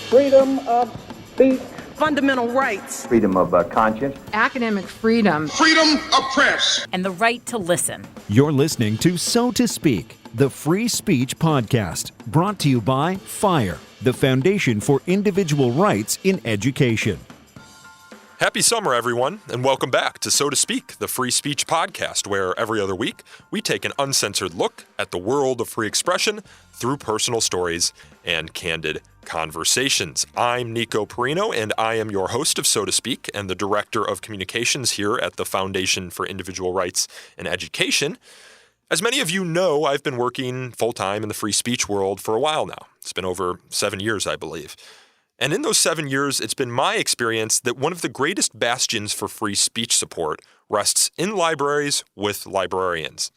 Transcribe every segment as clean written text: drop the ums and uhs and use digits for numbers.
freedom of speech, fundamental rights, freedom of conscience, academic freedom, freedom of press, and the right to listen. You're listening to So to Speak, the free speech podcast, brought to you by FIRE, the Foundation for Individual Rights in Education. Happy summer, everyone, and welcome back to So to Speak, the free speech podcast, where every other week we take an uncensored look at the world of free expression through personal stories and candid conversations. I'm Nico Perino, and I am your host of So to Speak and the Director of Communications here at the Foundation for Individual Rights in Education. As many of you know, I've been working full-time in the free speech world for a while now. It's been over 7 years, I believe. And in those 7 years, it's been my experience that one of the greatest bastions for free speech support rests in libraries with librarians.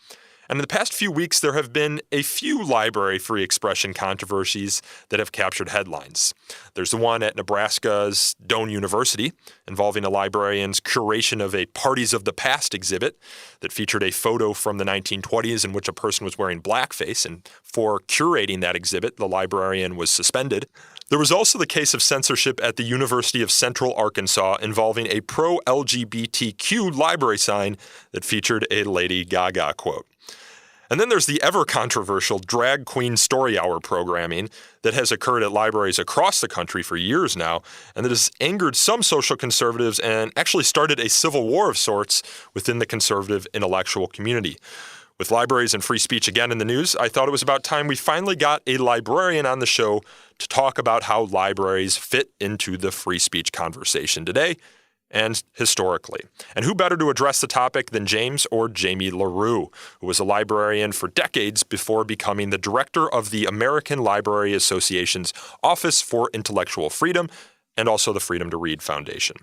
And in the past few weeks, there have been a few library free expression controversies that have captured headlines. There's the one at Nebraska's Doane University involving a librarian's curation of a Parties of the Past exhibit that featured a photo from the 1920s in which a person was wearing blackface, and for curating that exhibit, the librarian was suspended. There was also the case of censorship at the University of Central Arkansas involving a pro-LGBTQ library sign that featured a Lady Gaga quote. And then there's the ever-controversial drag queen story hour programming that has occurred at libraries across the country for years now, and that has angered some social conservatives and actually started a civil war of sorts within the conservative intellectual community. With libraries and free speech again in the news, I thought it was about time we finally got a librarian on the show to talk about how libraries fit into the free speech conversation today and historically. And who better to address the topic than James or Jamie LaRue, who was a librarian for decades before becoming the director of the American Library Association's Office for Intellectual Freedom and also the Freedom to Read Foundation.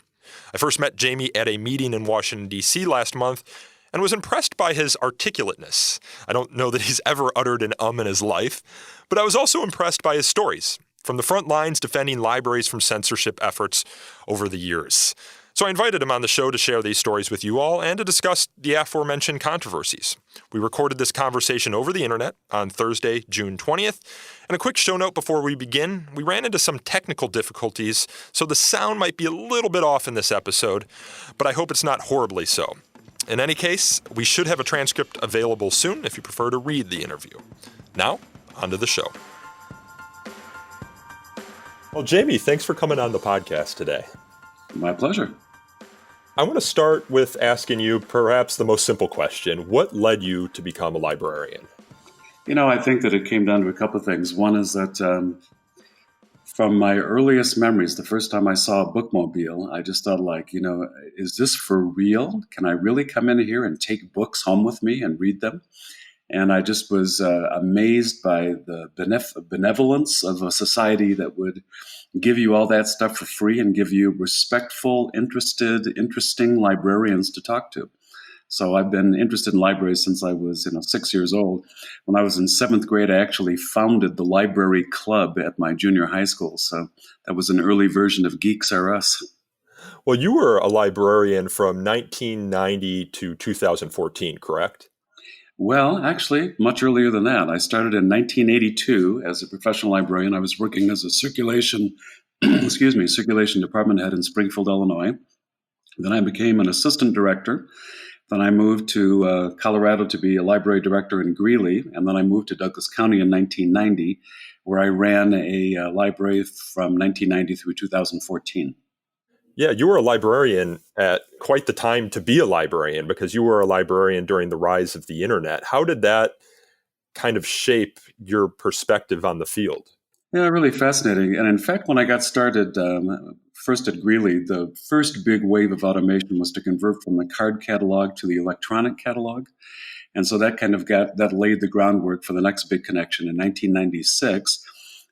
I first met Jamie at a meeting in Washington, D.C. last month and was impressed by his articulateness. I don't know that he's ever uttered an in his life, but I was also impressed by his stories from the front lines defending libraries from censorship efforts over the years. So I invited him on the show to share these stories with you all and to discuss the aforementioned controversies. We recorded this conversation over the internet on Thursday, June 20th. And a quick show note before we begin, we ran into some technical difficulties, so the sound might be a little bit off in this episode, but I hope it's not horribly so. In any case, we should have a transcript available soon if you prefer to read the interview. Now, on to the show. Well, Jamie, thanks for coming on the podcast today. My pleasure. I want to start with asking you perhaps the most simple question. What led you to become a librarian? I think that it came down to a couple of things. One is that from my earliest memories, the first time I saw a bookmobile, I just thought is this for real? Can I really come in here and take books home with me and read them? And I just was amazed by the benevolence of a society that would give you all that stuff for free and give you respectful, interesting librarians to talk to. So I've been interested in libraries since I was 6 years old. When I was in 7th grade, I actually founded the library club at my junior high school. So that was an early version of Geeks R Us. Well, you were a librarian from 1990 to 2014, correct? Well, actually, much earlier than that. I started in 1982 as a professional librarian. I was working as a circulation department head in Springfield, Illinois. Then I became an assistant director. Then I moved to Colorado to be a library director in Greeley. And then I moved to Douglas County in 1990, where I ran a library from 1990 through 2014. Yeah, you were a librarian at quite the time to be a librarian because you were a librarian during the rise of the internet. How did that kind of shape your perspective on the field? Yeah, really fascinating. And in fact, when I got started first at Greeley, the first big wave of automation was to convert from the card catalog to the electronic catalog. And so that that laid the groundwork for the next big connection. In 1996,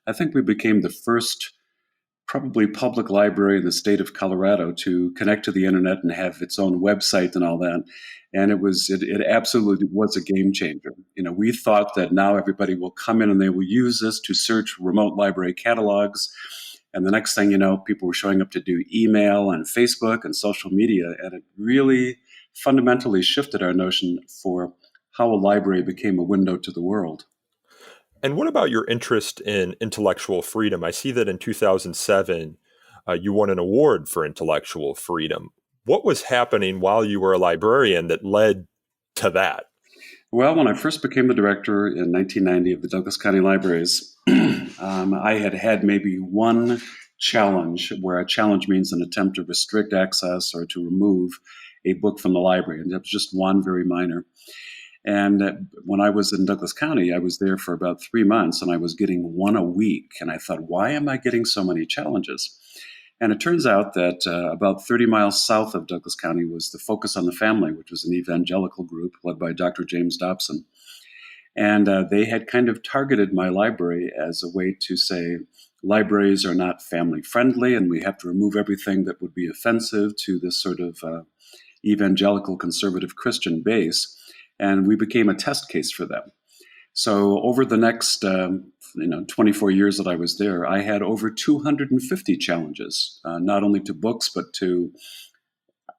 I think we became the first probably public library in the state of Colorado to connect to the internet and have its own website and all that. And it absolutely was a game changer. We thought that now everybody will come in and they will use this to search remote library catalogs. And the next thing you know, people were showing up to do email and Facebook and social media. And it really fundamentally shifted our notion for how a library became a window to the world. And what about your interest in intellectual freedom? I see that in 2007, you won an award for intellectual freedom. What was happening while you were a librarian that led to that? Well, when I first became the director in 1990 of the Douglas County Libraries, I had had maybe one challenge, where a challenge means an attempt to restrict access or to remove a book from the library. And that was just one, very minor. And when I was in Douglas County, I was there for about 3 months, and I was getting one a week. And I thought, why am I getting so many challenges? And it turns out that about 30 miles south of Douglas County was the Focus on the Family, which was an evangelical group led by Dr. James Dobson. And they had kind of targeted my library as a way to say libraries are not family friendly, and we have to remove everything that would be offensive to this sort of evangelical conservative Christian base. And we became a test case for them. So over the next 24 years that I was there, I had over 250 challenges, not only to books, but to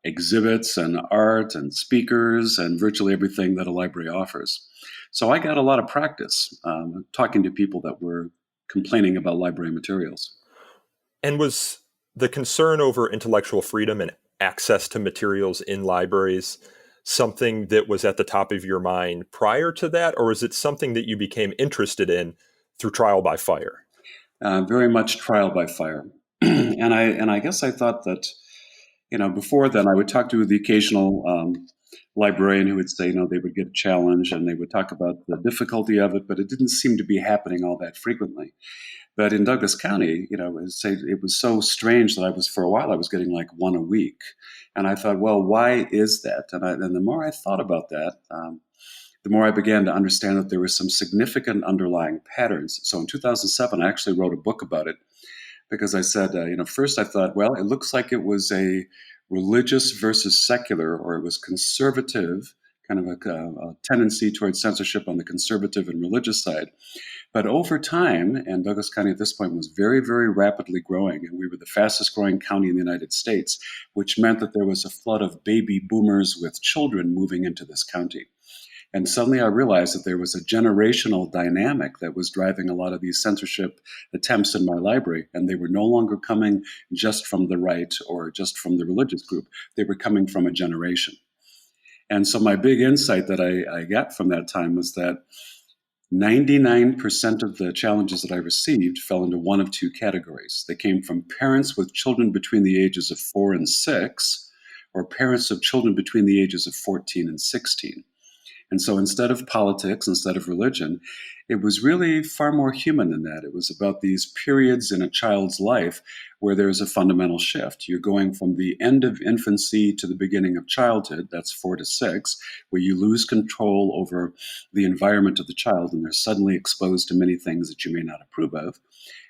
exhibits and art and speakers and virtually everything that a library offers. So I got a lot of practice talking to people that were complaining about library materials. And was the concern over intellectual freedom and access to materials in libraries something that was at the top of your mind prior to that, or is it something that you became interested in through trial by fire? Very much trial by fire. and I guess I thought that, before then I would talk to the occasional librarian who would say, they would get a challenge and they would talk about the difficulty of it, but it didn't seem to be happening all that frequently. But in Douglas County, it was so strange that for a while, I was getting like one a week. And I thought, well, why is that? And the more I thought about that, the more I began to understand that there were some significant underlying patterns. So in 2007, I actually wrote a book about it, because I said, first I thought, well, it looks like it was a religious versus secular, or it was conservative, kind of a tendency towards censorship on the conservative and religious side. But over time, and Douglas County at this point was very, very rapidly growing, and we were the fastest growing county in the United States, which meant that there was a flood of baby boomers with children moving into this county. And suddenly I realized that there was a generational dynamic that was driving a lot of these censorship attempts in my library, and they were no longer coming just from the right or just from the religious group. They were coming from a generation. And so my big insight that I got from that time was that 99% of the challenges that I received fell into one of two categories. They came from parents with children between the ages of 4 and 6, or parents of children between the ages of 14 and 16. And so instead of politics, instead of religion, it was really far more human than that. It was about these periods in a child's life where there's a fundamental shift. You're going from the end of infancy to the beginning of childhood, that's 4 to 6, where you lose control over the environment of the child and they're suddenly exposed to many things that you may not approve of.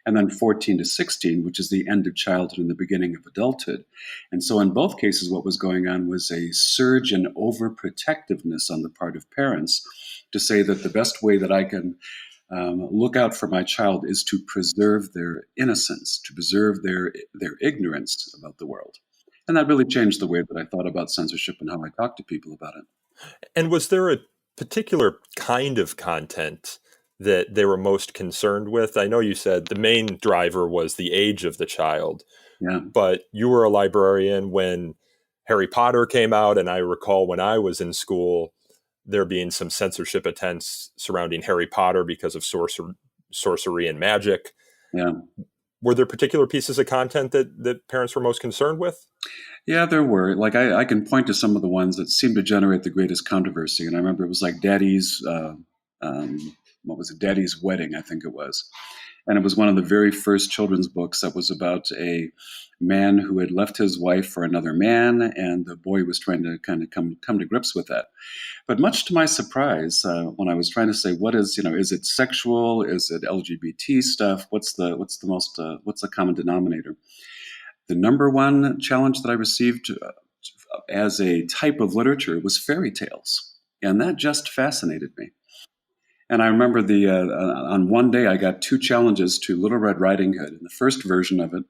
And then 14 to 16, which is the end of childhood and the beginning of adulthood. And so in both cases, what was going on was a surge in overprotectiveness on the part of parents to say that the best way that I can look out for my child is to preserve their innocence, to preserve their ignorance about the world. And that really changed the way that I thought about censorship and how I talked to people about it. And was there a particular kind of content that they were most concerned with? I know you said the main driver was the age of the child, Yeah. but you were a librarian when Harry Potter came out, and I recall when I was in school, there being some censorship attempts surrounding Harry Potter because of sorcery and magic. Yeah. Were there particular pieces of content that parents were most concerned with? Yeah, there were. Like I can point to some of the ones that seemed to generate the greatest controversy. And I remember it was like Daddy's Daddy's Wedding, I think it was. And it was one of the very first children's books that was about a man who had left his wife for another man, and the boy was trying to kind of come to grips with that. But much to my surprise, when I was trying to say, what is it sexual? Is it LGBT stuff? What's the common denominator? The number one challenge that I received as a type of literature was fairy tales, and that just fascinated me. And I remember on one day I got 2 challenges to Little Red Riding Hood. In the first version of it,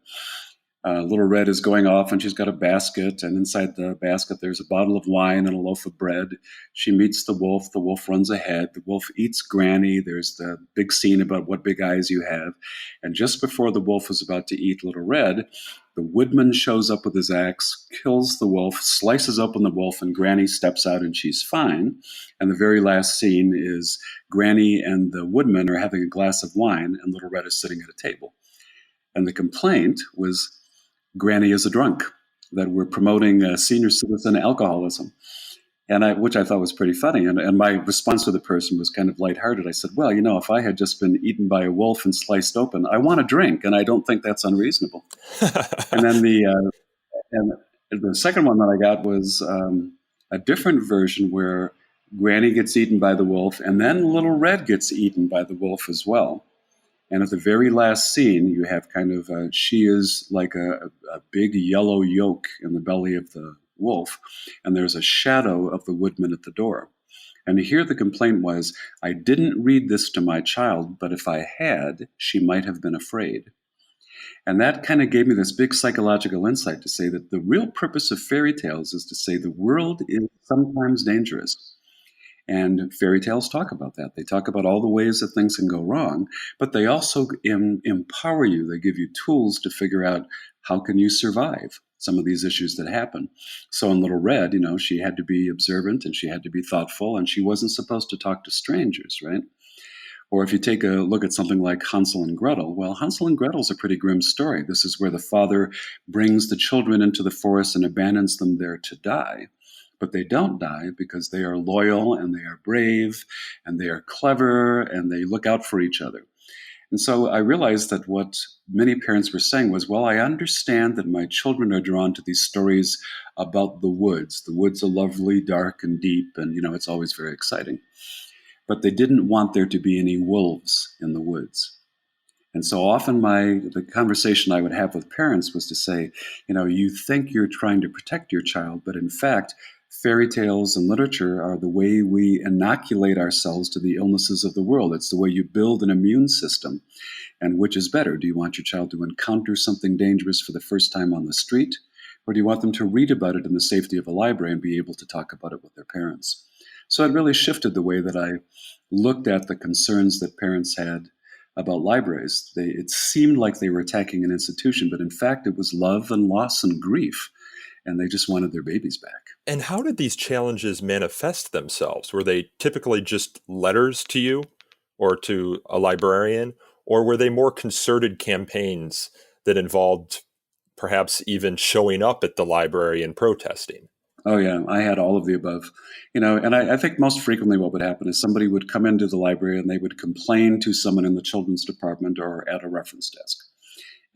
Little Red is going off and she's got a basket, and inside the basket there's a bottle of wine and a loaf of bread. She meets the wolf. The wolf runs ahead. The wolf eats Granny. There's the big scene about what big eyes you have. And just before the wolf is about to eat Little Red, the woodman shows up with his axe, kills the wolf, slices open the wolf, and Granny steps out and she's fine. And the very last scene is Granny and the woodman are having a glass of wine, and Little Red is sitting at a table. And the complaint was Granny is a drunk, that we're promoting senior citizen alcoholism. Which I thought was pretty funny. And my response to the person was kind of lighthearted. I said, well, if I had just been eaten by a wolf and sliced open, I want a drink, and I don't think that's unreasonable. And then the second one that I got was a different version where Granny gets eaten by the wolf, and then Little Red gets eaten by the wolf as well. And at the very last scene, you have kind of, she is like a big yellow yolk in the belly of the wolf, and there's a shadow of the woodman at the door. And here the complaint was, I didn't read this to my child, but if I had, she might have been afraid. And that kind of gave me this big psychological insight to say that the real purpose of fairy tales is to say the world is sometimes dangerous. And fairy tales talk about that. They talk about all the ways that things can go wrong, but they also empower you. They give you tools to figure out how can you survive some of these issues that happen. So in Little Red, she had to be observant and she had to be thoughtful, and she wasn't supposed to talk to strangers, right? Or if you take a look at something like Hansel and Gretel, well, Hansel and Gretel's a pretty grim story. This is where the father brings the children into the forest and abandons them there to die. But they don't die because they are loyal and they are brave and they are clever and they look out for each other. And so I realized that what many parents were saying was, well, I understand that my children are drawn to these stories about the woods. The woods are lovely, dark, and deep, and, it's always very exciting. But they didn't want there to be any wolves in the woods. And so often the conversation I would have with parents was to say, you think you're trying to protect your child, but in fact, fairy tales and literature are the way we inoculate ourselves to the illnesses of the world. It's the way you build an immune system. And which is better? Do you want your child to encounter something dangerous for the first time on the street? Or do you want them to read about it in the safety of a library and be able to talk about it with their parents? So it really shifted the way that I looked at the concerns that parents had about libraries. It seemed like they were attacking an institution, but in fact, it was love and loss and grief. And they just wanted their babies back. And how did these challenges manifest themselves? Were they typically just letters to you or to a librarian, or were they more concerted campaigns that involved perhaps even showing up at the library and protesting? Oh, yeah, I had all of the above. And I think most frequently what would happen is somebody would come into the library and they would complain to someone in the children's department or at a reference desk.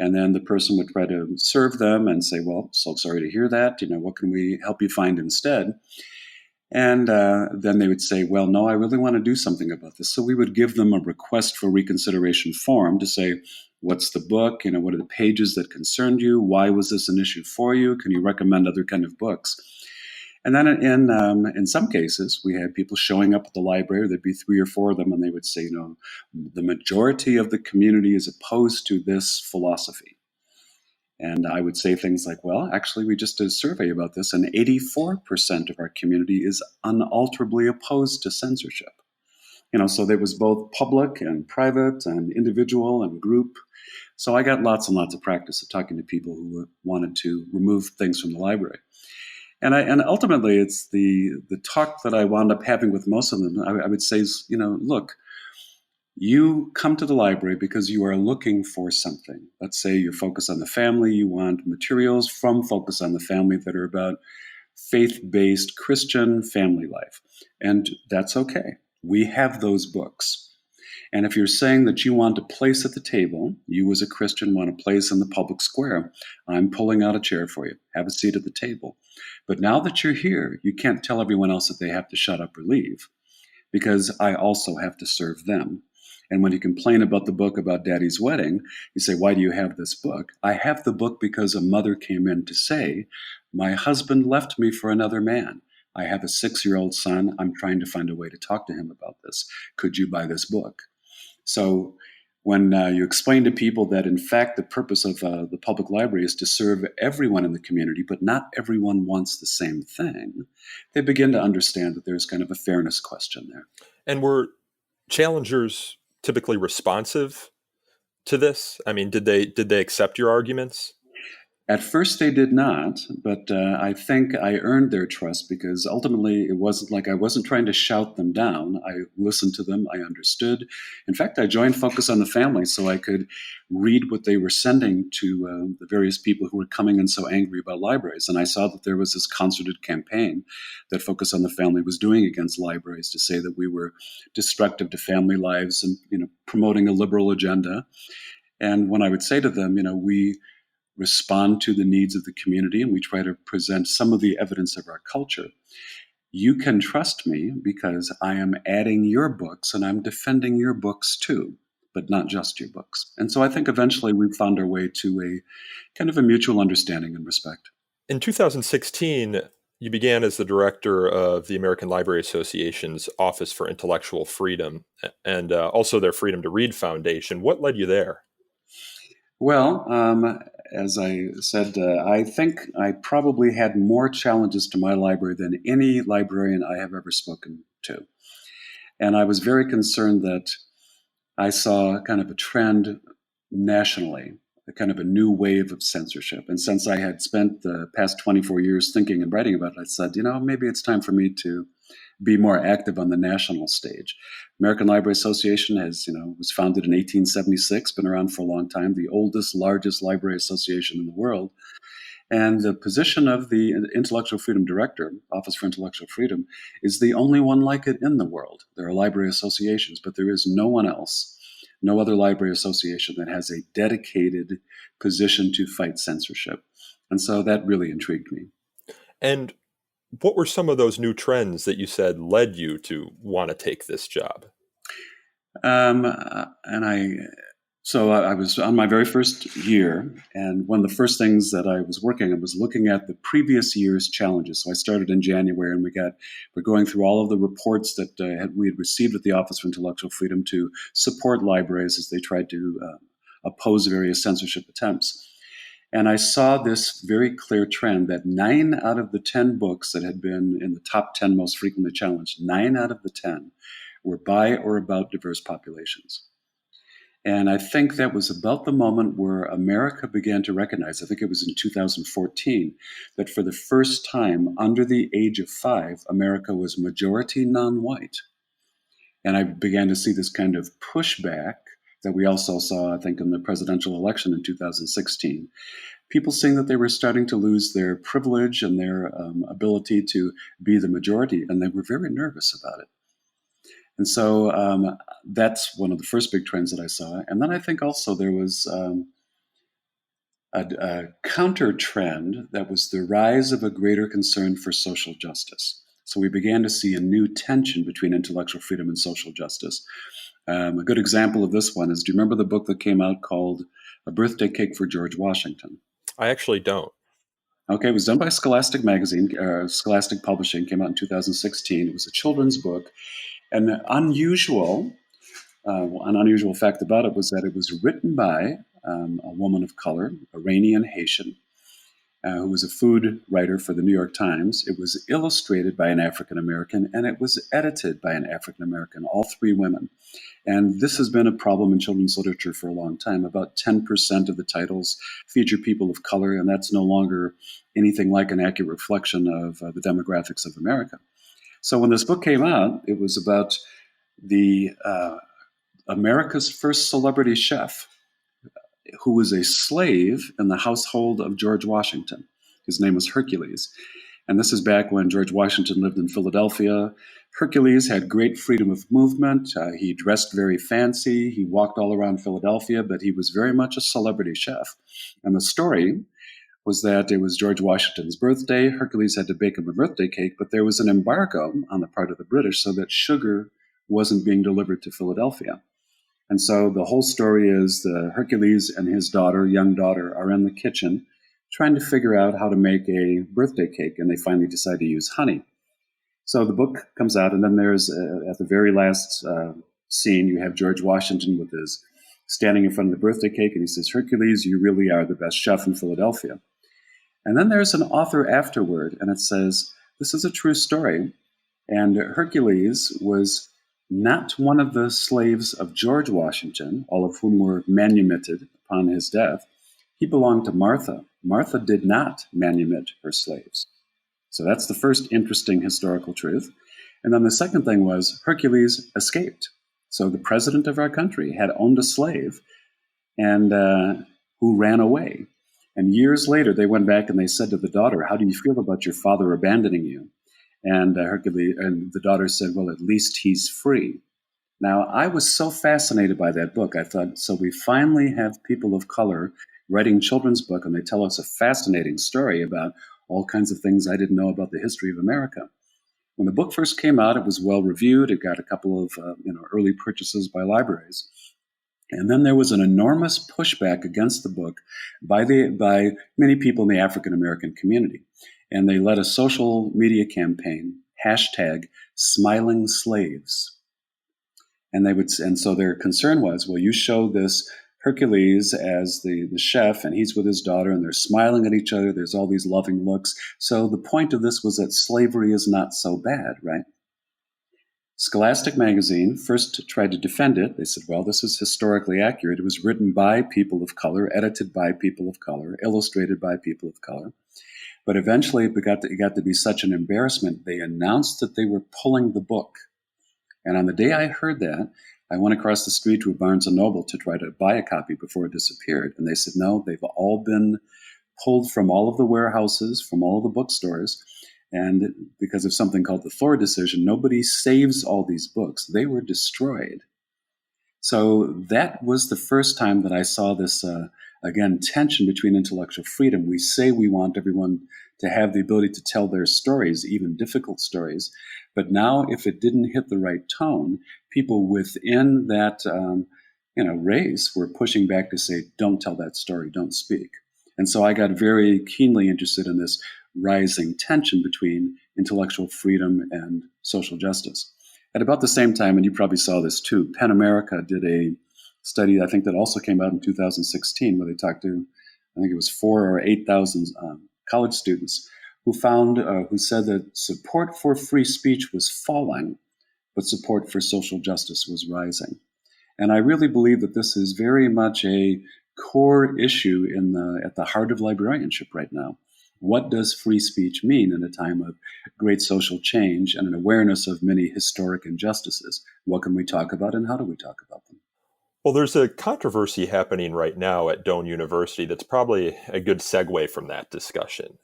And then the person would try to serve them and say, well, so sorry to hear that. What can we help you find instead? And then they would say, well, no, I really want to do something about this. So we would give them a request for reconsideration form to say, what's the book? What are the pages that concerned you? Why was this an issue for you? Can you recommend other kind of books? And then in some cases, we had people showing up at the library. There'd be 3 or 4 of them, and they would say, the majority of the community is opposed to this philosophy. And I would say things like, well, actually, we just did a survey about this, and 84% of our community is unalterably opposed to censorship. So there was both public and private and individual and group. So I got lots and lots of practice at talking to people who wanted to remove things from the library. And ultimately, it's the talk that I wound up having with most of them. I would say, look, you come to the library because you are looking for something. Let's say you're focused on the family. You want materials from Focus on the Family that are about faith-based Christian family life. And that's okay. We have those books. And if you're saying that you want a place at the table, you as a Christian want a place in the public square, I'm pulling out a chair for you. Have a seat at the table. But now that you're here, you can't tell everyone else that they have to shut up or leave, because I also have to serve them. And when you complain about the book about Daddy's wedding, you say, why do you have this book? I have the book because a mother came in to say, my husband left me for another man. I have a 6-year-old son. I'm trying to find a way to talk to him about this. Could you buy this book? So when you explain to people that, in fact, the purpose of the public library is to serve everyone in the community, but not everyone wants the same thing, they begin to understand that there's kind of a fairness question there. And were challengers typically responsive to this? I mean, did they accept your arguments? At first, they did not, but I think I earned their trust because ultimately it wasn't like I wasn't trying to shout them down. I listened to them. I understood. In fact, I joined Focus on the Family so I could read what they were sending to the various people who were coming in so angry about libraries. And I saw that there was this concerted campaign that Focus on the Family was doing against libraries to say that we were destructive to family lives and, promoting a liberal agenda. And when I would say to them, we respond to the needs of the community and we try to present some of the evidence of our culture, you can trust me because I am adding your books and I'm defending your books too, but not just your books. And so I think eventually we found our way to a kind of a mutual understanding and respect. In 2016, you began as the director of the American Library Association's Office for Intellectual Freedom and also their Freedom to Read Foundation. What led you there? Well, as I said, I think I probably had more challenges to my library than any librarian I have ever spoken to. And I was very concerned that I saw kind of a trend nationally, a kind of a new wave of censorship. And since I had spent the past 24 years thinking and writing about it, I said, maybe it's time for me to be more active on the national stage. American Library Association was founded in 1876, been around for a long time, the oldest, largest library association in the world. And the position of the Intellectual Freedom Director, Office for Intellectual Freedom, is the only one like it in the world. There are library associations, but there is no one else, no other library association that has a dedicated position to fight censorship. And so that really intrigued me. And what were some of those new trends that you said led you to want to take this job? So I was on my very first year, and one of the first things that I was working on was looking at the previous year's challenges. So I started in January, and we're going through all of the reports that we had received at the Office for Intellectual Freedom to support libraries as they tried to oppose various censorship attempts. And I saw this very clear trend that 9 out of the 10 books that had been in the top 10 most frequently challenged, 9 out of the 10 were by or about diverse populations. And I think that was about the moment where America began to recognize, I think it was in 2014, that for the first time under the age of 5, America was majority non-white. And I began to see this kind of pushback that we also saw, I think, in the presidential election in 2016. People seeing that they were starting to lose their privilege and their ability to be the majority, and they were very nervous about it. And so that's one of the first big trends that I saw. And then I think also there was a counter trend that was the rise of a greater concern for social justice. So we began to see a new tension between intellectual freedom and social justice. A good example of this one is, do you remember the book that came out called A Birthday Cake for George Washington? I actually don't. Okay, it was done by Scholastic Magazine, Scholastic Publishing, came out in 2016. It was a children's book. And an unusual fact about it was that it was written by a woman of color, Iranian Haitian, who was a food writer for the New York Times. It was illustrated by an African American, and it was edited by an African American, all 3 women. And this has been a problem in children's literature for a long time. About 10% of the titles feature people of color, and that's no longer anything like an accurate reflection of the demographics of America. So when this book came out, it was about the America's first celebrity chef, who was a slave in the household of George Washington. His name was Hercules. And this is back when George Washington lived in Philadelphia. Hercules had great freedom of movement. He dressed very fancy. He walked all around Philadelphia, but he was very much a celebrity chef. And the story was that it was George Washington's birthday. Hercules had to bake him a birthday cake, but there was an embargo on the part of the British so that sugar wasn't being delivered to Philadelphia. And so the whole story is Hercules and his young daughter, are in the kitchen trying to figure out how to make a birthday cake, and they finally decide to use honey. So the book comes out, and then there's, at the very last scene, you have George Washington with his standing in front of the birthday cake, and he says, "Hercules, you really are the best chef in Philadelphia." And then there's an author afterward, and it says, this is a true story. And Hercules was not one of the slaves of George Washington, all of whom were manumitted upon his death. He belonged to Martha. Martha did not manumit her slaves. So that's the first interesting historical truth. And then the second thing was Hercules escaped. So the president of our country had owned a slave and who ran away. And years later, they went back and they said to the daughter, "How do you feel about your father abandoning you?" And Hercules and the daughter said, "Well, at least he's free." Now, I was so fascinated by that book. I thought, so we finally have people of color writing children's book, and they tell us a fascinating story about all kinds of things I didn't know about the history of America. When the book first came out, it was well reviewed. It got a couple of early purchases by libraries. And then there was an enormous pushback against the book by many people in the African American community. And they led a social media campaign, #SmilingSlaves. And so their concern was, well, you show this Hercules as the chef, and he's with his daughter, and they're smiling at each other. There's all these loving looks. So the point of this was that slavery is not so bad, right? Scholastic magazine first tried to defend it. They said, well, this is historically accurate. It was written by people of color, edited by people of color, illustrated by people of color. But eventually it got to be such an embarrassment, they announced that they were pulling the book. And on the day I heard that, I went across the street to a Barnes & Noble to try to buy a copy before it disappeared. And they said, no, they've all been pulled from all of the warehouses, from all of the bookstores. And because of something called the Thor decision, nobody saves all these books. They were destroyed. So that was the first time that I saw this, again, tension between intellectual freedom. We say we want everyone to have the ability to tell their stories, even difficult stories. But now, if it didn't hit the right tone, people within that race were pushing back to say, don't tell that story, don't speak. And so I got very keenly interested in this rising tension between intellectual freedom and social justice. At about the same time, and you probably saw this too, PEN America did a study, I think that also came out in 2016, where they talked to, I think it was 4,000 or 8,000 college students who said that support for free speech was falling, but support for social justice was rising. And I really believe that this is very much a core issue at the heart of librarianship right now. What does free speech mean in a time of great social change and an awareness of many historic injustices? What can we talk about, and how do we talk about them? Well, there's a controversy happening right now at Doane University that's probably a good segue from that discussion.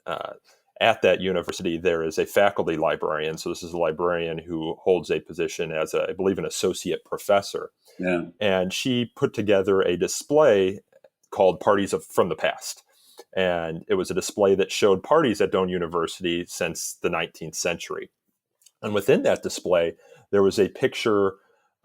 At that university, there is a faculty librarian. So this is a librarian who holds a position as, I believe, an associate professor. Yeah. And she put together a display called Parties from the Past. And it was a display that showed parties at Doane University since the 19th century. And within that display, there was a picture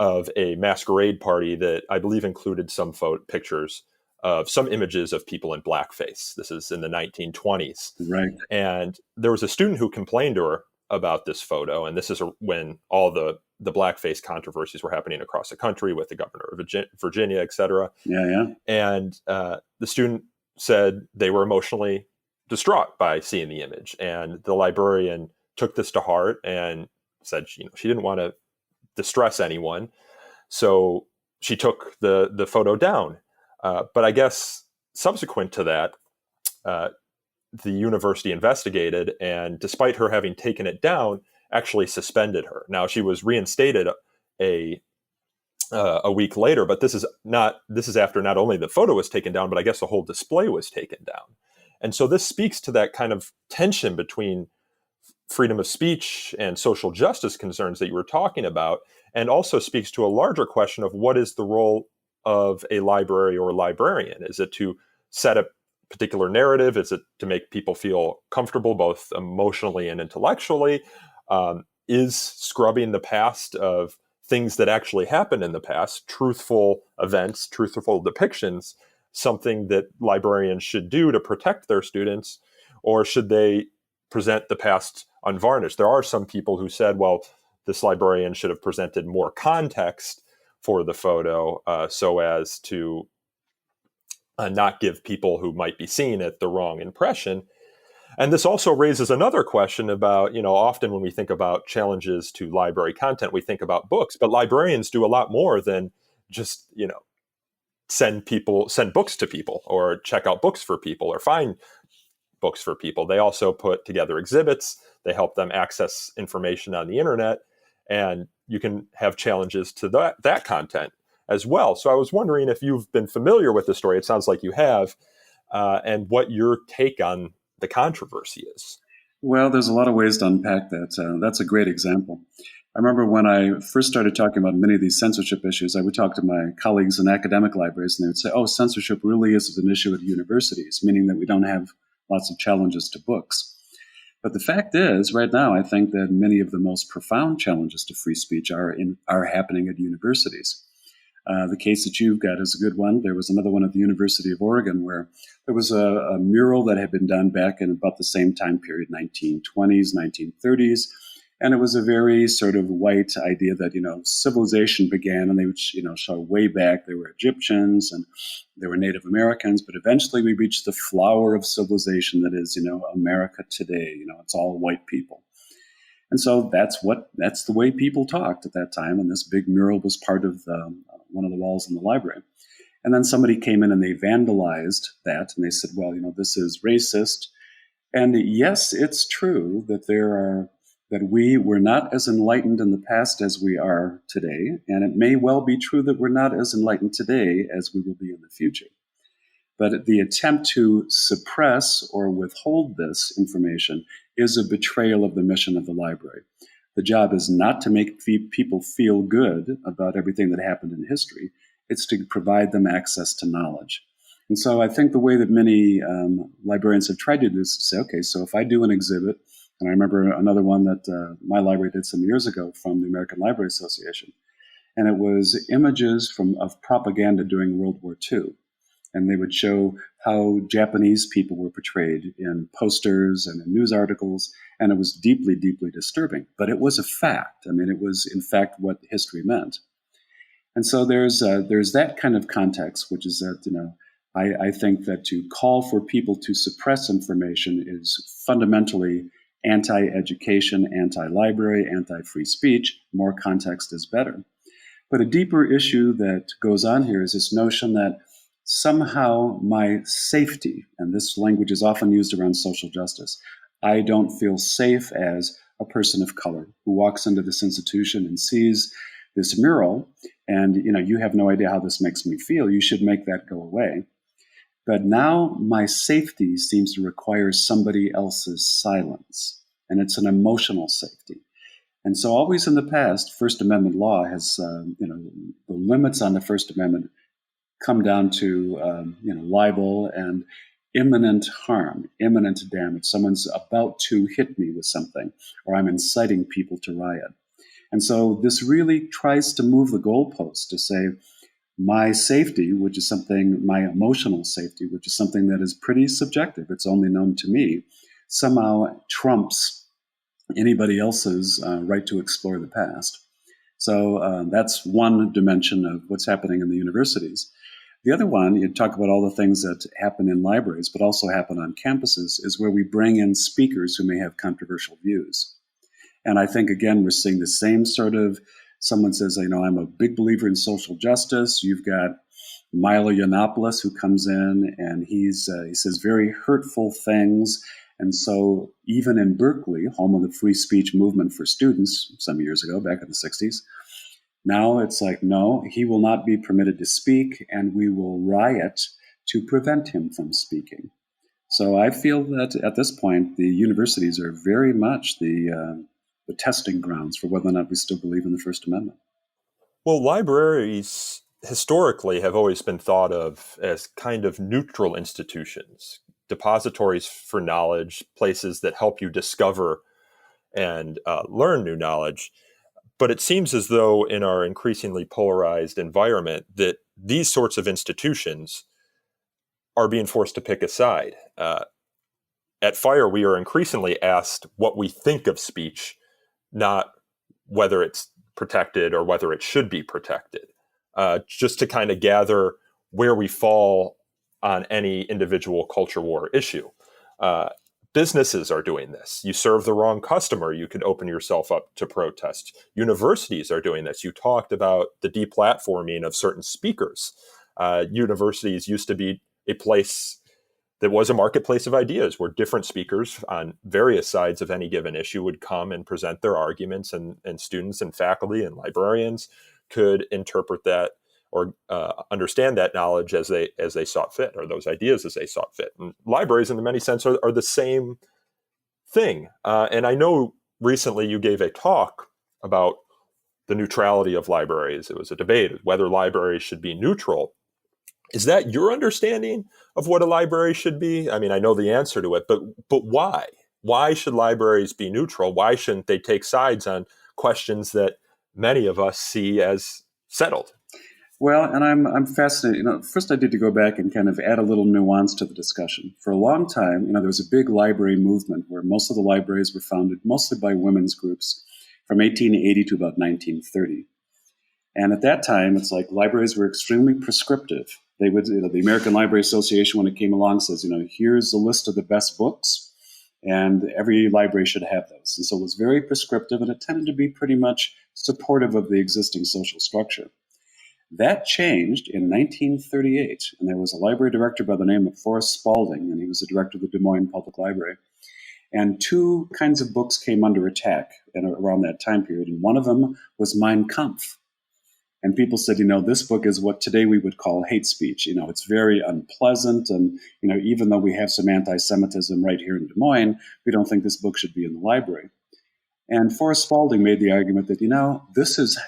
of a masquerade party that I believe included some pictures of some images of people in blackface. This is in the 1920s. Right. And there was a student who complained to her about this photo. And this is when all the blackface controversies were happening across the country with the governor of Virginia, et cetera. Yeah. And the student said they were emotionally distraught by seeing the image. And the librarian took this to heart and said, she didn't want to distress anyone. So she took the photo down. But I guess subsequent to that, the university investigated, and despite her having taken it down, actually suspended her. Now, she was reinstated a week later, but this is after not only the photo was taken down, but I guess the whole display was taken down. And so this speaks to that kind of tension between freedom of speech and social justice concerns that you were talking about, and also speaks to a larger question of what is the role of a library or librarian. Is it to set a particular narrative? Is it to make people feel comfortable both emotionally and intellectually? Is scrubbing the past of things that actually happened in the past, truthful events, truthful depictions, something that librarians should do to protect their students, or should they present the past unvarnished? There are some people who said, well, this librarian should have presented more context, for the photo so as to not give people who might be seeing it the wrong impression. And this also raises another question about, often when we think about challenges to library content, we think about books, but librarians do a lot more than just, send books to people or check out books for people or find books for people. They also put together exhibits. They help them access information on the internet, and you can have challenges to that content as well. So I was wondering if you've been familiar with the story. It sounds like you have, and what your take on the controversy is. Well, there's a lot of ways to unpack that. That's a great example. I remember when I first started talking about many of these censorship issues, I would talk to my colleagues in academic libraries, and they would say, oh, censorship really is an issue at universities, meaning that we don't have lots of challenges to books. But the fact is, right now, I think that many of the most profound challenges to free speech are happening at universities. The case that you've got is a good one. There was another one at the University of Oregon where there was a mural that had been done back in about the same time period, 1920s, 1930s. And it was a very sort of white idea that, civilization began, and they would, show way back. There were Egyptians and there were Native Americans, but eventually we reached the flower of civilization that is, America today. It's all white people. And so that's the way people talked at that time. And this big mural was part of one of the walls in the library. And then somebody came in and they vandalized that. And they said, well, this is racist. And yes, it's true that we were not as enlightened in the past as we are today. And it may well be true that we're not as enlightened today as we will be in the future. But the attempt to suppress or withhold this information is a betrayal of the mission of the library. The job is not to make people feel good about everything that happened in history. It's to provide them access to knowledge. And so I think the way that many librarians have tried to do this is say, okay, so if I do an exhibit, and I remember another one that my library did some years ago from the American Library Association, and it was images of propaganda during World War II. And they would show how Japanese people were portrayed in posters and in news articles, and it was deeply, deeply disturbing. But it was a fact. I mean, it was, in fact, what history meant. And so there's that kind of context, which is that, I think that to call for people to suppress information is fundamentally anti-education, anti-library, anti-free speech. More context is better. But a deeper issue that goes on here is this notion that somehow my safety, and this language is often used around social justice, I don't feel safe as a person of color who walks into this institution and sees this mural, and you have no idea how this makes me feel. You should make that go away. But now my safety seems to require somebody else's silence, and it's an emotional safety. And so always in the past, First Amendment law has, the limits on the First Amendment come down to, libel and imminent harm, imminent damage. Someone's about to hit me with something, or I'm inciting people to riot. And so this really tries to move the goalpost to say, my safety, which is something, my emotional safety, which is something that is pretty subjective, it's only known to me, somehow trumps anybody else's right to explore the past. So that's one dimension of what's happening in the universities. The other one, you talk about all the things that happen in libraries, but also happen on campuses, is where we bring in speakers who may have controversial views. And I think, again, we're seeing the same sort of, someone says, I'm a big believer in social justice. You've got Milo Yiannopoulos who comes in and he says very hurtful things. And so even in Berkeley, home of the free speech movement for students some years ago, back in the 60s, now it's like, no, he will not be permitted to speak, and we will riot to prevent him from speaking. So I feel that at this point, the universities are very much the testing grounds for whether or not we still believe in the First Amendment. Well, libraries historically have always been thought of as kind of neutral institutions, depositories for knowledge, places that help you discover and learn new knowledge. But it seems as though in our increasingly polarized environment that these sorts of institutions are being forced to pick a side. At FIRE, we are increasingly asked what we think of speech, not whether it's protected or whether it should be protected. just to kind of gather where we fall on any individual culture war issue. Businesses are doing this. You serve the wrong customer, you could open yourself up to protest. Universities are doing this. You talked about the deplatforming of certain speakers. Universities used to be a place that was a marketplace of ideas where different speakers on various sides of any given issue would come and present their arguments, and students and faculty and librarians could interpret that or understand that knowledge as they saw fit, or those ideas as they saw fit. And libraries, in many sense, are the same thing. And I know recently you gave a talk about the neutrality of libraries. It was a debate whether libraries should be neutral. Is that your understanding of what a library should be? I mean, I know the answer to it, but why? Why should libraries be neutral? Why shouldn't they take sides on questions that many of us see as settled? Well, and I'm fascinated. First I did to go back and kind of add a little nuance to the discussion. For a long time, there was a big library movement where most of the libraries were founded mostly by women's groups from 1880 to about 1930. And at that time, it's like libraries were extremely prescriptive. They would, the American Library Association, when it came along, says, here's a list of the best books, and every library should have those. And so it was very prescriptive, and it tended to be pretty much supportive of the existing social structure. That changed in 1938, and there was a library director by the name of Forrest Spaulding, and he was the director of the Des Moines Public Library. And two kinds of books came under attack around that time period, and one of them was Mein Kampf. And people said, this book is what today we would call hate speech. It's very unpleasant, and even though we have some anti-Semitism right here in Des Moines, we don't think this book should be in the library. And Forrest Spaulding made the argument that,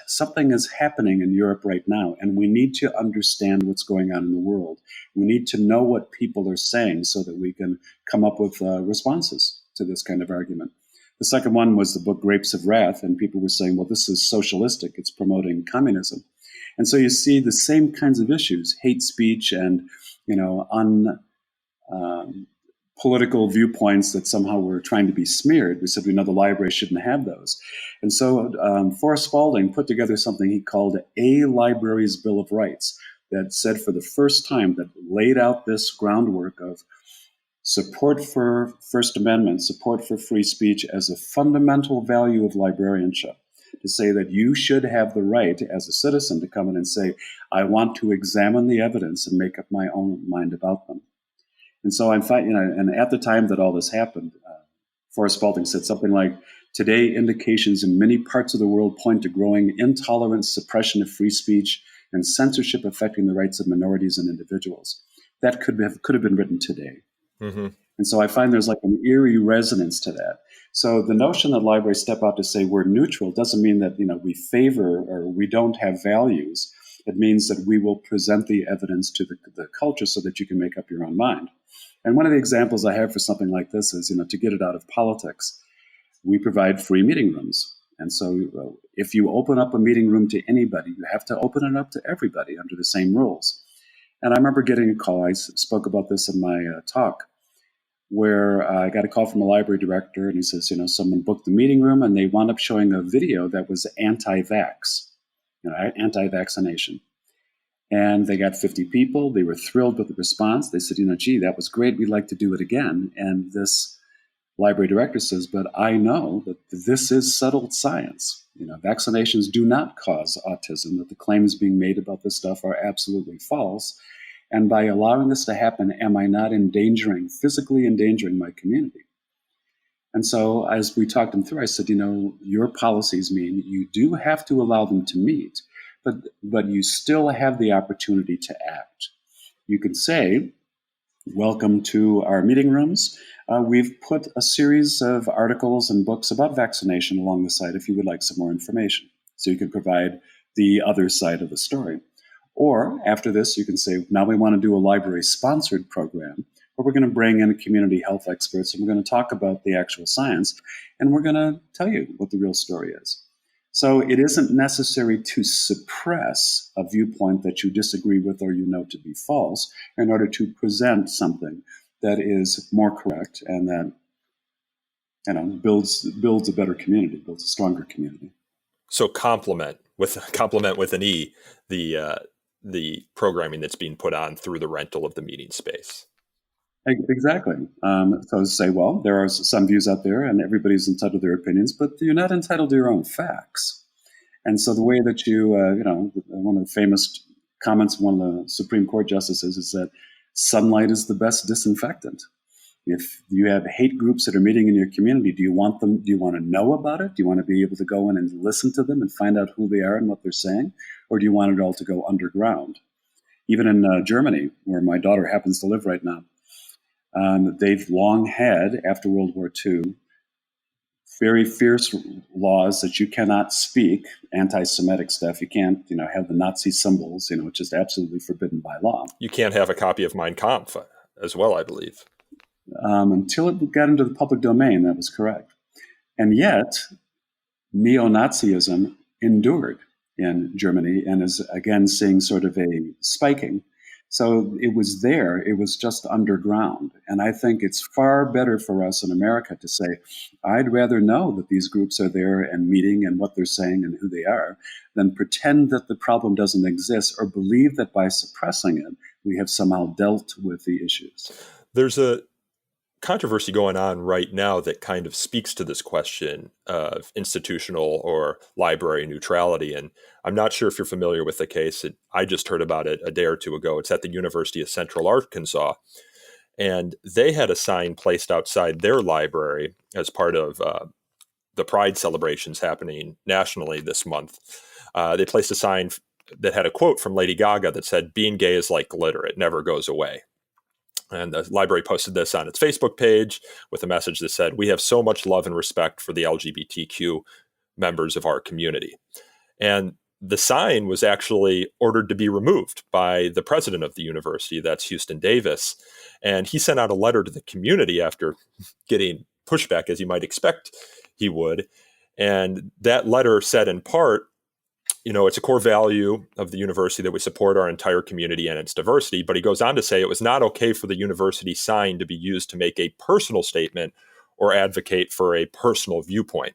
something is happening in Europe right now, and we need to understand what's going on in the world. We need to know what people are saying so that we can come up with responses to this kind of argument. The second one was the book Grapes of Wrath, and people were saying, well, this is socialistic. It's promoting communism. And so you see the same kinds of issues, hate speech and, political viewpoints that somehow were trying to be smeared. We said, the library shouldn't have those. And so Forrest Spaulding put together something he called A Library's Bill of Rights that said for the first time, that laid out this groundwork of support for First Amendment, support for free speech as a fundamental value of librarianship, to say that you should have the right as a citizen to come in and say, I want to examine the evidence and make up my own mind about them. And so and at the time that all this happened, Forrest Spaulding said something like, today indications in many parts of the world point to growing intolerance, suppression of free speech, and censorship affecting the rights of minorities and individuals. That could have been written today. Mm-hmm. And so I find there's like an eerie resonance to that. So the notion that libraries step out to say we're neutral doesn't mean that we favor or we don't have values. It means that we will present the evidence to the culture so that you can make up your own mind. And one of the examples I have for something like this is, to get it out of politics, we provide free meeting rooms. And so if you open up a meeting room to anybody, you have to open it up to everybody under the same rules. And I remember getting a call, I spoke about this in my talk, where I got a call from a library director, and he says, someone booked the meeting room, and they wound up showing a video that was anti-vax, anti-vaccination. And they got 50 people. They were thrilled with the response. They said, gee, that was great. We'd like to do it again. And this library director says, but I know that this is settled science. Vaccinations do not cause autism, that the claims being made about this stuff are absolutely false. And by allowing this to happen, am I not physically endangering my community? And so as we talked them through, I said, your policies mean you do have to allow them to meet, but you still have the opportunity to act. You can say, welcome to our meeting rooms. We've put a series of articles and books about vaccination along the site if you would like some more information. So you can provide the other side of the story. Or after this, you can say, now we want to do a library-sponsored program where we're going to bring in community health experts, and we're going to talk about the actual science, and we're going to tell you what the real story is. So it isn't necessary to suppress a viewpoint that you disagree with or to be false in order to present something that is more correct and that builds a better community, builds a stronger community. So complement with complement with an E, the programming that's being put on through the rental of the meeting space. Exactly. So to say, well, there are some views out there and everybody's entitled to their opinions, but you're not entitled to your own facts. And so the way that you one of the famous comments of one of the Supreme Court justices is that sunlight is the best disinfectant. If you have hate groups that are meeting in your community, do you want to know about it? Do you want to be able to go in and listen to them and find out who they are and what they're saying? Or do you want it all to go underground? Even in Germany, where my daughter happens to live right now, they've long had, after World War II, very fierce laws that you cannot speak anti-Semitic stuff. You can't, have the Nazi symbols, it's just absolutely forbidden by law. You can't have a copy of Mein Kampf as well, I believe. Until it got into the public domain, that was correct. And yet, neo-Nazism endured in Germany and is again seeing sort of a spiking. So it was there, it was just underground. And I think it's far better for us in America to say, I'd rather know that these groups are there and meeting and what they're saying and who they are, than pretend that the problem doesn't exist or believe that by suppressing it, we have somehow dealt with the issues. There's a controversy going on right now that kind of speaks to this question of institutional or library neutrality. And I'm not sure if you're familiar with the case. I just heard about it a day or two ago. It's at the University of Central Arkansas. And they had a sign placed outside their library as part of the Pride celebrations happening nationally this month. They placed a sign that had a quote from Lady Gaga that said, "Being gay is like glitter. It never goes away." And the library posted this on its Facebook page with a message that said, "We have so much love and respect for the LGBTQ members of our community." And the sign was actually ordered to be removed by the president of the university, that's Houston Davis. And he sent out a letter to the community after getting pushback, as you might expect he would. And that letter said in part, it's a core value of the university that we support our entire community and its diversity. But he goes on to say it was not okay for the university sign to be used to make a personal statement or advocate for a personal viewpoint.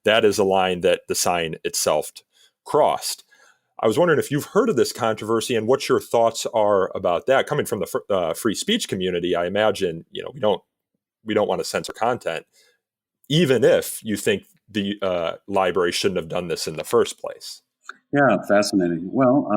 That is a line that the sign itself crossed. I was wondering if you've heard of this controversy and what your thoughts are about that. Coming from the free speech community, I imagine, we don't want to censor content, even if you think the library shouldn't have done this in the first place. Yeah, fascinating. Well,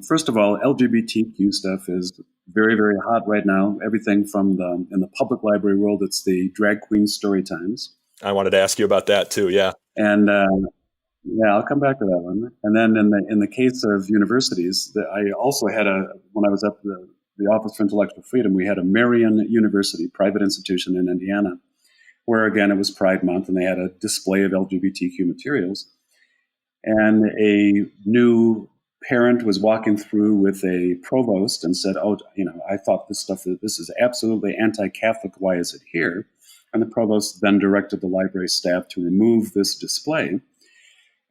first of all, LGBTQ stuff is very, very hot right now. Everything from in the public library world, it's the drag queen story times. I wanted to ask you about that too. Yeah, and I'll come back to that one. And then in the case of universities, I also had when I was at the Office for Intellectual Freedom, we had a Marian University, private institution in Indiana, where again it was Pride Month, and they had a display of LGBTQ materials. And a new parent was walking through with a provost and said, I thought this is absolutely anti-Catholic. Why is it here? And the provost then directed the library staff to remove this display.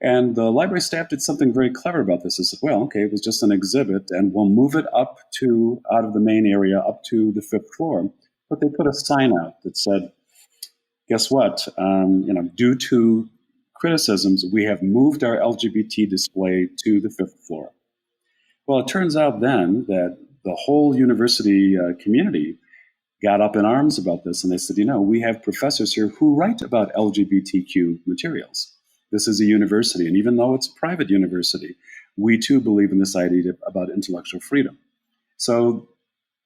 And the library staff did something very clever about this. They said, well, okay, it was just an exhibit, and we'll move it out of the main area up to the 5th floor. But they put a sign out that said, guess what? Due to criticisms, we have moved our LGBT display to the 5th floor. Well, it turns out then that the whole university community got up in arms about this, and they said, we have professors here who write about LGBTQ materials. This is a university, and even though it's a private university, we too believe in this idea about intellectual freedom. So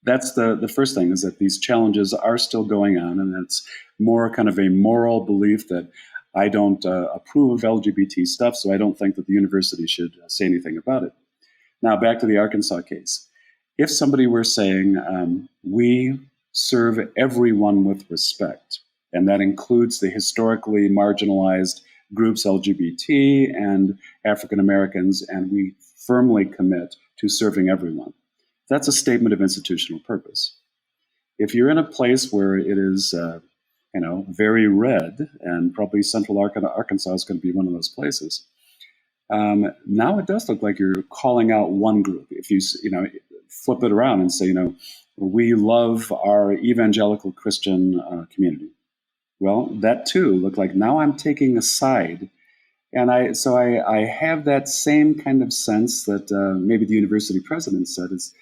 that's the first thing, is that these challenges are still going on, and it's more kind of a moral belief that I don't approve of LGBT stuff, so I don't think that the university should say anything about it. Now, back to the Arkansas case. If somebody were saying, we serve everyone with respect, and that includes the historically marginalized groups, LGBT and African Americans, and we firmly commit to serving everyone, that's a statement of institutional purpose. If you're in a place where it is very red, and probably Central Arkansas is going to be one of those places. Now it does look like you're calling out one group. If you flip it around and say, we love our evangelical Christian community. Well, that too looked like now I'm taking a side And I have that same kind of sense that maybe the university president said is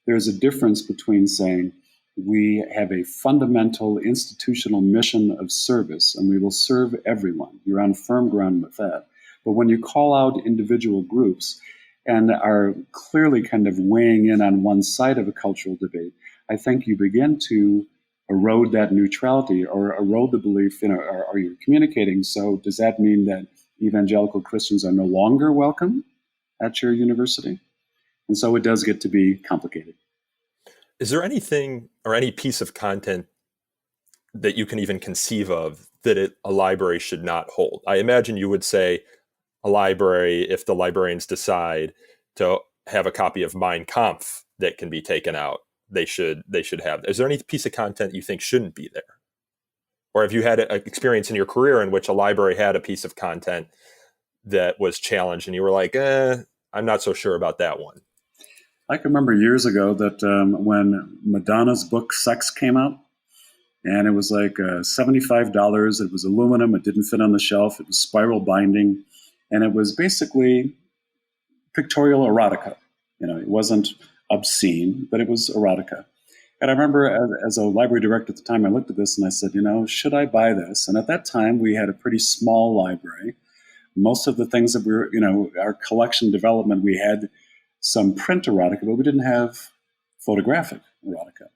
there's a difference between saying we have a fundamental institutional mission of service and we will serve everyone. You're on firm ground with that. But when you call out individual groups and are clearly kind of weighing in on one side of a cultural debate, I think you begin to erode that neutrality or erode the belief, are you communicating? So does that mean that evangelical Christians are no longer welcome at your university? And so it does get to be complicated. Is there anything or any piece of content that you can even conceive of that a library should not hold? I imagine you would say a library, if the librarians decide to have a copy of Mein Kampf that can be taken out, they should have. Is there any piece of content you think shouldn't be there? Or have you had an experience in your career in which a library had a piece of content that was challenged and you were like, I'm not so sure about that one? I can remember years ago that when Madonna's book Sex came out, and it was like $75. It was aluminum. It didn't fit on the shelf. It was spiral binding. And it was basically pictorial erotica. It wasn't obscene, but it was erotica. And I remember as a library director at the time, I looked at this and I said, should I buy this? And at that time, we had a pretty small library. Most of the things that we were, our collection development, we had some print erotica, but we didn't have photographic erotica.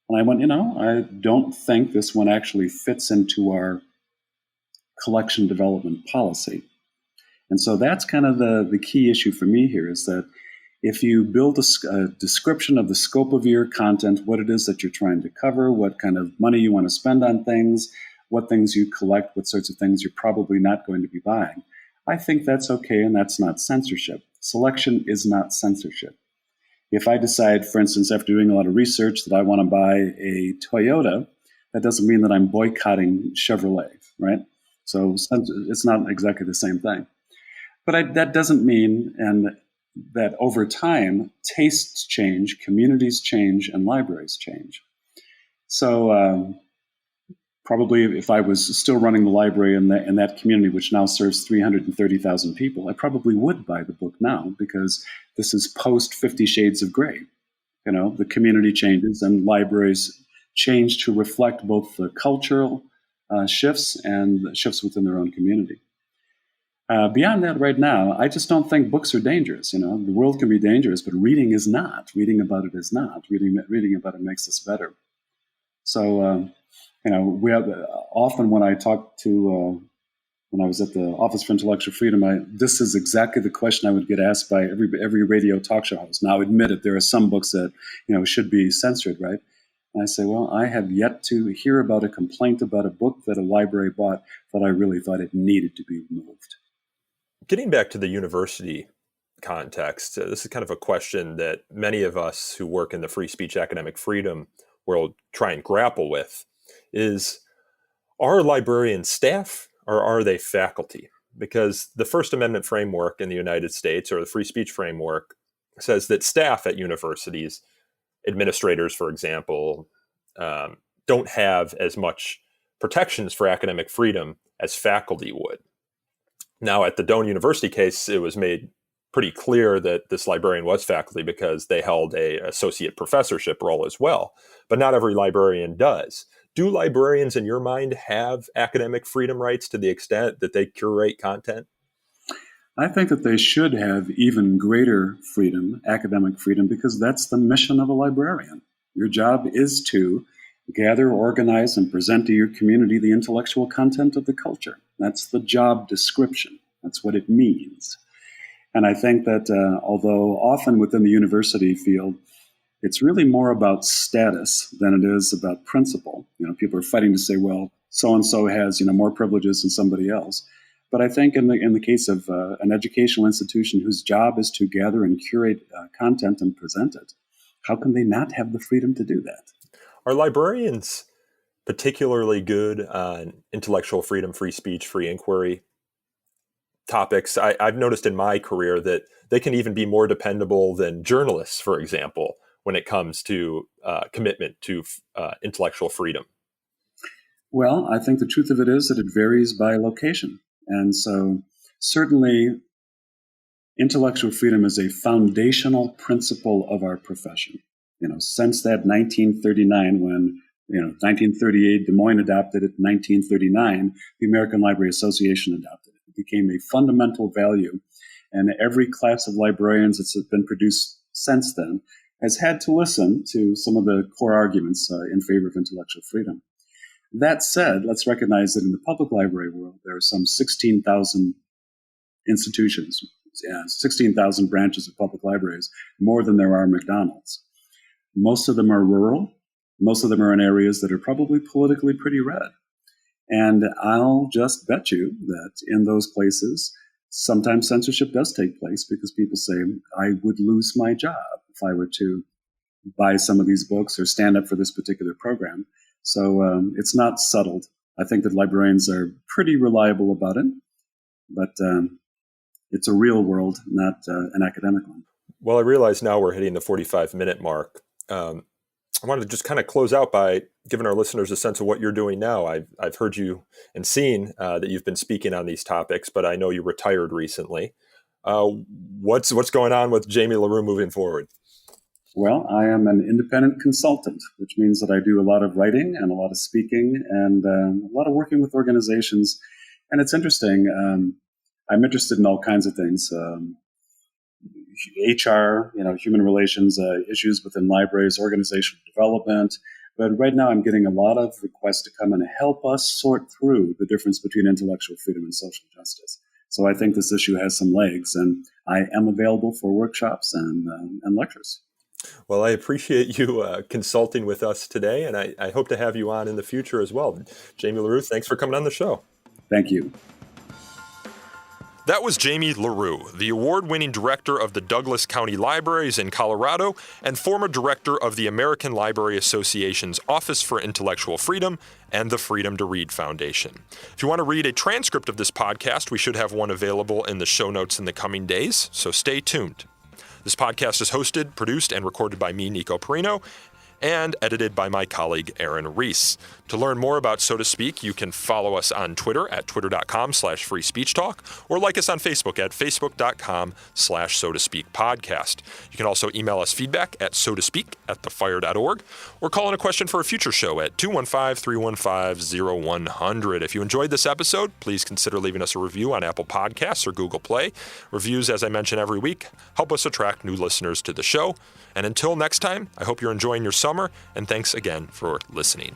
And I went, I don't think this one actually fits into our collection development policy. And so that's kind of the key issue for me here is that if you build a description of the scope of your content, what it is that you're trying to cover, what kind of money you want to spend on things, what things you collect, what sorts of things you're probably not going to be buying, I think that's okay, and that's not censorship. Selection is not censorship. If I decide, for instance, after doing a lot of research that I want to buy a Toyota, that doesn't mean that I'm boycotting Chevrolet, right? So it's not exactly the same thing. But that doesn't mean that over time, tastes change, communities change, and libraries change. So probably if I was still running the library in that community, which now serves 330,000 people, I probably would buy the book now because this is post 50 Shades of Grey. The community changes and libraries change to reflect both the cultural shifts and the shifts within their own community. Beyond that, right now, I just don't think books are dangerous. The world can be dangerous, but reading is not. Reading about it is not. Reading about it makes us better. So, we have often when I talk to when I was at the Office for Intellectual Freedom, this is exactly the question I would get asked by every radio talk show host. Now, admit it, there are some books that should be censored, right? And I say, well, I have yet to hear about a complaint about a book that a library bought that I really thought it needed to be removed. Getting back to the university context, this is kind of a question that many of us who work in the free speech academic freedom world try and grapple with is, are librarians staff or are they faculty? Because the First Amendment framework in the United States, or the free speech framework, says that staff at universities, administrators, for example, don't have as much protections for academic freedom as faculty would. Now, at the Doane University case, it was made pretty clear that this librarian was faculty because they held an associate professorship role as well. But not every librarian does. Do librarians, in your mind, have academic freedom rights to the extent that they curate content? I think that they should have even greater freedom, academic freedom, because that's the mission of a librarian. Your job is to gather, organize, and present to your community the intellectual content of the culture. That's the job description. That's what it means. And I think that although often within the university field, it's really more about status than it is about principle. People are fighting to say, well, so-and-so has, more privileges than somebody else. But I think in the case of an educational institution whose job is to gather and curate content and present it, how can they not have the freedom to do that? Are librarians particularly good on intellectual freedom, free speech, free inquiry topics? I've noticed in my career that they can even be more dependable than journalists, for example, when it comes to commitment to intellectual freedom. Well, I think the truth of it is that it varies by location. And so certainly intellectual freedom is a foundational principle of our profession. Since that 1939, when 1938, Des Moines adopted it. 1939, the American Library Association adopted it. It became a fundamental value, and every class of librarians that's been produced since then has had to listen to some of the core arguments in favor of intellectual freedom. That said, let's recognize that in the public library world, there are some 16,000 institutions, 16,000 branches of public libraries, more than there are McDonald's. Most of them are rural. Most of them are in areas that are probably politically pretty red. And I'll just bet you that in those places, sometimes censorship does take place because people say, I would lose my job if I were to buy some of these books or stand up for this particular program. So it's not settled. I think that librarians are pretty reliable about it, but it's a real world, not an academic one. Well, I realize now we're hitting the 45-minute mark. I wanted to just kind of close out by giving our listeners a sense of what you're doing now. I've heard you and seen that you've been speaking on these topics, but I know you retired recently. What's going on with Jamie LaRue moving forward? Well, I am an independent consultant, which means that I do a lot of writing and a lot of speaking and a lot of working with organizations. And it's interesting. I'm interested in all kinds of things. HR, human relations, issues within libraries, organizational development. But right now I'm getting a lot of requests to come and help us sort through the difference between intellectual freedom and social justice. So I think this issue has some legs, and I am available for workshops and lectures. Well, I appreciate you consulting with us today, and I hope to have you on in the future as well. Jamie LaRue, thanks for coming on the show. Thank you. That was James LaRue, the award-winning director of the Douglas County Libraries in Colorado and former director of the American Library Association's Office for Intellectual Freedom and the Freedom to Read Foundation. If you want to read a transcript of this podcast, we should have one available in the show notes in the coming days, so stay tuned. This podcast is hosted, produced, and recorded by me, Nico Perino, and edited by my colleague, Aaron Reese. To learn more about So to Speak, you can follow us on Twitter at twitter.com/freespeechtalk or like us on Facebook at facebook.com/So to Speak podcast. You can also email us feedback at sotospeak@thefire.org or call in a question for a future show at 215-315-0100. If you enjoyed this episode, please consider leaving us a review on Apple Podcasts or Google Play. Reviews, as I mention every week, help us attract new listeners to the show. And until next time, I hope you're enjoying your summer, and thanks again for listening.